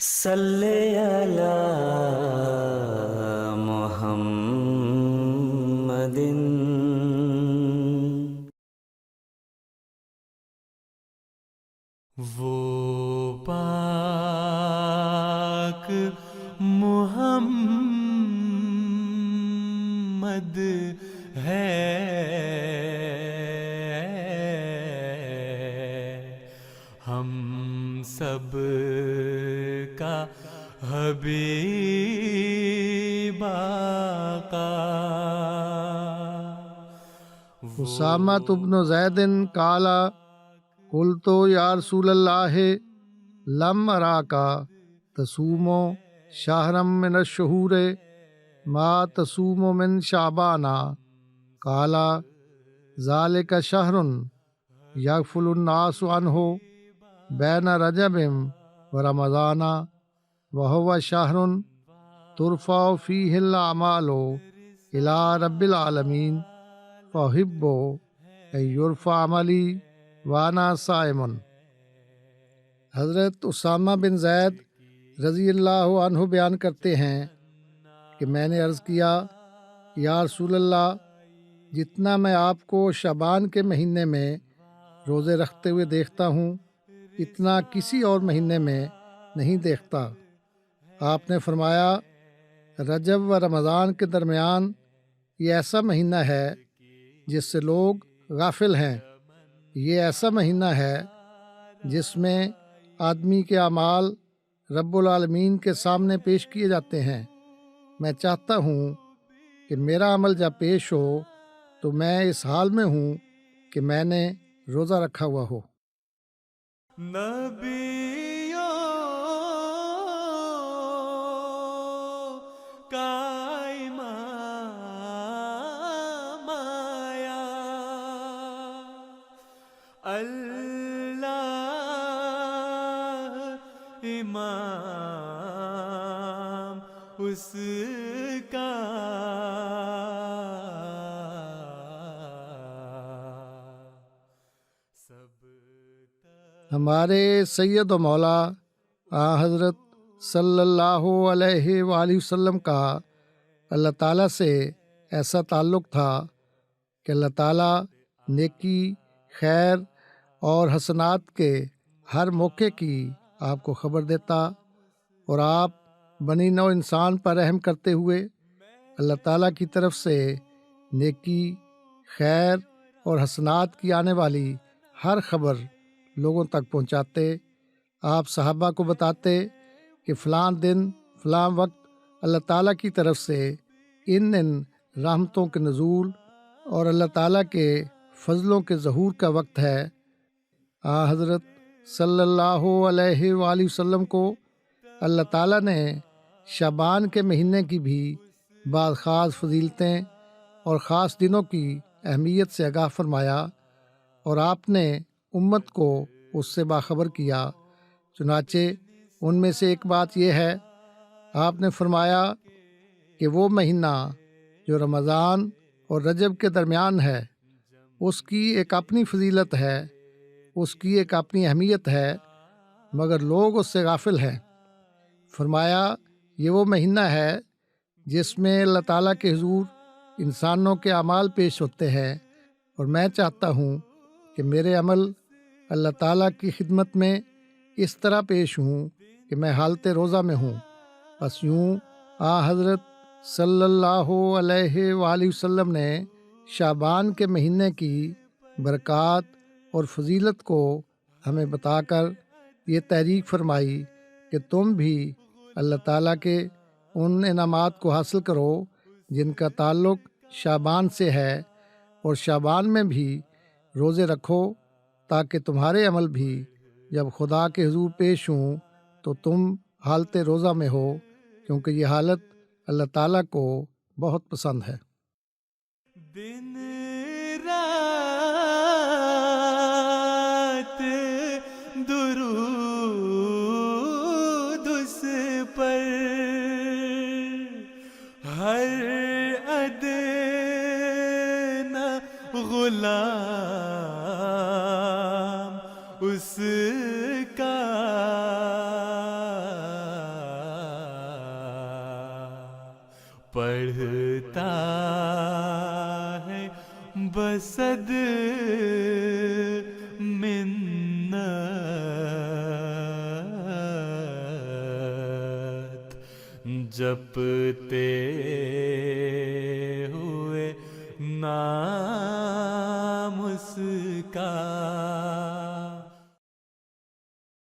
صلی علی محمد۔ وہ پاک محمد ہے، ہم سب کا حبیب آقا۔ اسامہ بن زید قال قلت یا رسول اللہ لم اراک تصوم شہرا من الشہور ما تصوم من شعبان قال ذلك شہر یغفل الناس عنہ بین رجب ورمضان وهو شہر ترفع فیہ الاعمال الی رب العالمین فاحب ان یرفع عملی وانا صائم۔ حضرت اسامہ بن زید رضی اللہ عنہ بیان کرتے ہیں کہ میں نے عرض کیا یا رسول اللہ، جتنا میں آپ کو شعبان کے مہینے میں روزے رکھتے ہوئے دیکھتا ہوں اتنا کسی اور مہینے میں نہیں دیکھتا۔ آپ نے فرمایا رجب و رمضان کے درمیان یہ ایسا مہینہ ہے جس سے لوگ غافل ہیں، یہ ایسا مہینہ ہے جس میں آدمی کے اعمال رب العالمین کے سامنے پیش کیے جاتے ہیں۔ میں چاہتا ہوں کہ میرا عمل جب پیش ہو تو میں اس حال میں ہوں کہ میں نے روزہ رکھا ہوا ہو۔ نبیوں کا امام آیا، اللہ امام اس کا۔ ہمارے سید و مولا حضرت صلی اللہ علیہ وآلہ وسلم کا اللہ تعالیٰ سے ایسا تعلق تھا کہ اللہ تعالیٰ نیکی، خیر اور حسنات کے ہر موقع کی آپ کو خبر دیتا، اور آپ بنی نوع انسان پر رحم کرتے ہوئے اللہ تعالیٰ کی طرف سے نیکی، خیر اور حسنات کی آنے والی ہر خبر لوگوں تک پہنچاتے۔ آپ صحابہ کو بتاتے کہ فلاں دن فلاں وقت اللہ تعالیٰ کی طرف سے ان رحمتوں کے نزول اور اللہ تعالیٰ کے فضلوں کے ظہور کا وقت ہے۔ حضرت صلی اللہ علیہ وآلہ وسلم کو اللہ تعالیٰ نے شعبان کے مہینے کی بھی بعض خاص فضیلتیں اور خاص دنوں کی اہمیت سے آگاہ فرمایا، اور آپ نے امت کو اس سے باخبر کیا۔ چنانچہ ان میں سے ایک بات یہ ہے، آپ نے فرمایا کہ وہ مہینہ جو رمضان اور رجب کے درمیان ہے اس کی ایک اپنی فضیلت ہے، اس کی ایک اپنی اہمیت ہے، مگر لوگ اس سے غافل ہیں۔ فرمایا یہ وہ مہینہ ہے جس میں اللہ تعالیٰ کے حضور انسانوں کے اعمال پیش ہوتے ہیں، اور میں چاہتا ہوں کہ میرے عمل اللہ تعالیٰ کی خدمت میں اس طرح پیش ہوں کہ میں حالت روزہ میں ہوں۔ بس یوں حضرت صلی اللہ علیہ وآلہ وسلم نے شعبان کے مہینے کی برکات اور فضیلت کو ہمیں بتا کر یہ تحریک فرمائی کہ تم بھی اللہ تعالیٰ کے ان انعامات کو حاصل کرو جن کا تعلق شعبان سے ہے، اور شعبان میں بھی روزے رکھو تاکہ تمہارے عمل بھی جب خدا کے حضور پیش ہوں تو تم حالت روزہ میں ہو، کیونکہ یہ حالت اللہ تعالیٰ کو بہت پسند ہے۔ دن رات درود اس پر، ہر ادنی غلام اس کا پڑھتا ہے بسد منت، جپتے ہوئے نام اس کا